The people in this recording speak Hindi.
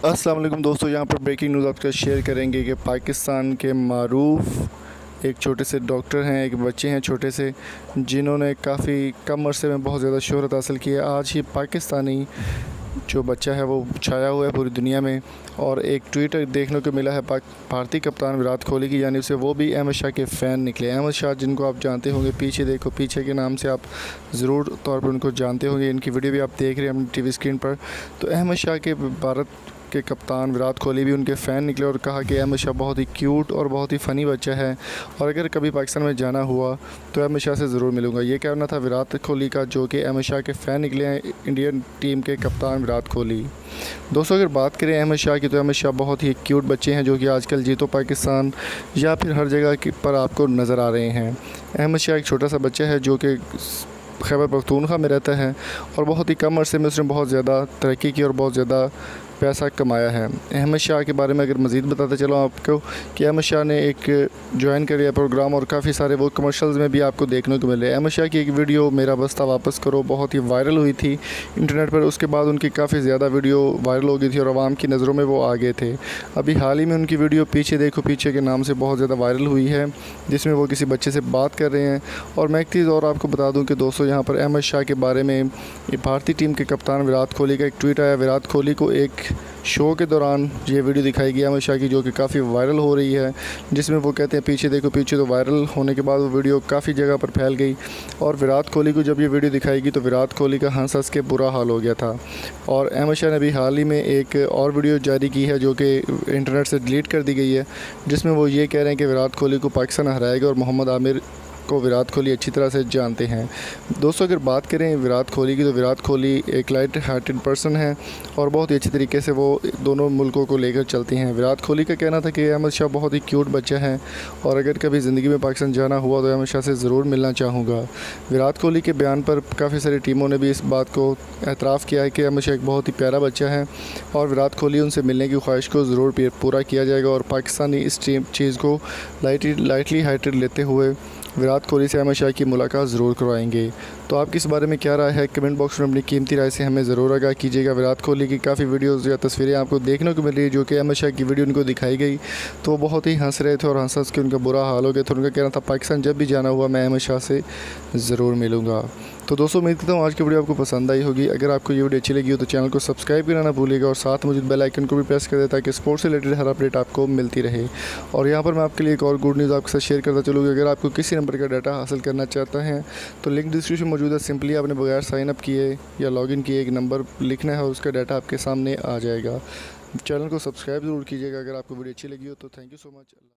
अस्सलाम वालेकुम दोस्तों, यहाँ पर ब्रेकिंग न्यूज़ आपके साथ शेयर करेंगे कि पाकिस्तान के मारूफ एक छोटे से डॉक्टर हैं, एक बच्चे हैं छोटे से, जिन्होंने काफ़ी कम अरसे में बहुत ज़्यादा शोहरत हासिल की है। आज ही पाकिस्तानी जो बच्चा है वो छाया हुआ है पूरी दुनिया में। और एक ट्वीट देखने को मिला है भारतीय कप्तान विराट कोहली की जानिब से, वो भी अहमद शाह के फ़ैन निकले। अहमद शाह जिनको आप जानते होंगे, पीछे देखो पीछे के नाम से आप ज़रूर तौर पर उनको जानते होंगे, इनकी वीडियो भी आप देख रहे हैं अपनी टीवी स्क्रीन पर। तो अहमद शाह के भारत के कप्तान विराट कोहली भी उनके फ़ैन निकले और कहा कि अहमद शाह बहुत ही क्यूट और बहुत ही फ़नी बच्चा है, और अगर कभी पाकिस्तान में जाना हुआ तो अहमद शाह से ज़रूर मिलूंगा। ये कहना था विराट कोहली का, जो कि अहमद शाह के फ़ैन निकले हैं, इंडियन टीम के कप्तान विराट कोहली। दोस्तों, अगर बात करें अहमद शाह की, तो अहमद शाह बहुत ही क्यूट बच्चे हैं जो कि आजकल जीतो पाकिस्तान या फिर हर जगह पर आपको नज़र आ रहे हैं। अहमद शाह एक छोटा सा बच्चा है जो कि खैबर पख्तूनख्वा में रहता है, और बहुत ही कम अरसे में उसने बहुत ज़्यादा तरक्की की और बहुत ज़्यादा पैसा कमाया है। अहमद शाह के बारे में अगर मज़ीद बताते चलो आपको कि अहमद शाह ने एक ज्वाइन कर लिया प्रोग्राम, और काफ़ी सारे वो कमर्शियल्स में भी आपको देखने को मिले। अहमद शाह की एक वीडियो मेरा बस्ता वापस करो बहुत ही वायरल हुई थी इंटरनेट पर। उसके बाद उनकी काफ़ी ज़्यादा वीडियो वायरल हो गई थी और आवाम की नज़रों में वो आ गए थे। अभी हाल ही में उनकी वीडियो पीछे देखो पीछे के नाम से बहुत ज़्यादा वायरल हुई है, जिसमें वो किसी बच्चे से बात कर रहे हैं। और मैं एक चीज़ और आपको बता दूँ कि दोस्तों, यहाँ पर अहमद शाह के बारे में भारतीय टीम के कप्तान विराट कोहली का एक ट्वीट आया। विराट कोहली को एक शो के दौरान ये वीडियो दिखाई गई अहमद शाह की, जो कि काफ़ी वायरल हो रही है, जिसमें वो कहते हैं पीछे देखो पीछे। तो वायरल होने के बाद वो वीडियो काफ़ी जगह पर फैल गई, और विराट कोहली को जब ये वीडियो दिखाई गई तो विराट कोहली का हंस हंस के बुरा हाल हो गया था। और अहमद शाह ने अभी हाल ही में एक और वीडियो जारी की है जो कि इंटरनेट से डिलीट कर दी गई है, जिसमें वो ये कह रहे हैं कि विराट कोहली को पाकिस्तान हराएगा, और मोहम्मद आमिर को विराट कोहली अच्छी तरह से जानते हैं। दोस्तों, अगर बात करें विराट कोहली की, तो विराट कोहली एक लाइट हार्टेड पर्सन है और बहुत ही अच्छी तरीके से वो दोनों मुल्कों को लेकर चलती हैं। विराट कोहली का कहना था कि अहमद शाह बहुत ही क्यूट बच्चा है, और अगर कभी ज़िंदगी में पाकिस्तान जाना हुआ तो अहमद शाह से ज़रूर मिलना चाहूँगा। विराट कोहली के बयान पर काफ़ी सारी टीमों ने भी इस बात को एतराफ़ किया है कि अहमद शाह एक बहुत ही प्यारा बच्चा है, और विराट कोहली उनसे मिलने की ख्वाहिश को ज़रूर पूरा किया जाएगा। और पाकिस्तानी इस चीज़ को लाइटली हार्टेड लेते हुए विराट कोहली से अहमद शाह की मुलाकात ज़रूर करवाएंगे। तो आपकी इस बारे में क्या राय है, कमेंट बॉक्स में अपनी कीमती राय से हमें ज़रूर आगाह कीजिएगा। विराट कोहली की काफ़ी वीडियोज़ या तस्वीरें आपको देखने को मिल रही है, जो कि अहमद शाह की वीडियो उनको दिखाई गई तो वो बहुत ही हंस रहे थे और हंस हंस के उनका बुरा हाल हो गया। तो उनका कहना था पाकिस्तान जब भी जाना हुआ मैं अहमद शाह से ज़रूर मिलूँगा। तो दोस्तों, उम्मीद करता हूँ आज की वीडियो आपको पसंद आई होगी। अगर आपको ये वीडियो अच्छी लगी हो तो चैनल को सब्सक्राइब करना ना भूलिएगा, और साथ मौजूद बेल आइकन को भी प्रेस कर दें ताकि स्पोर्ट्स से रिलेटेड हर अपडेट आपको मिलती रहे। और यहाँ पर मैं आपके लिए एक और गुड न्यूज़ आपके साथ शेयर करता चलूँगा। अगर आपको किसी नंबर का डाटा हासिल करना चाहते हैं तो लिंक डिस्क्रिप्शन मौजूद है। सिंपली आपने बगैर साइन अप किए या लॉगिन किए एक नंबर लिखना है, उसका डाटा आपके सामने आ जाएगा। चैनल को सब्सक्राइब ज़रूर कीजिएगा अगर आपको वीडियो अच्छी लगी हो तो। Thank you so much.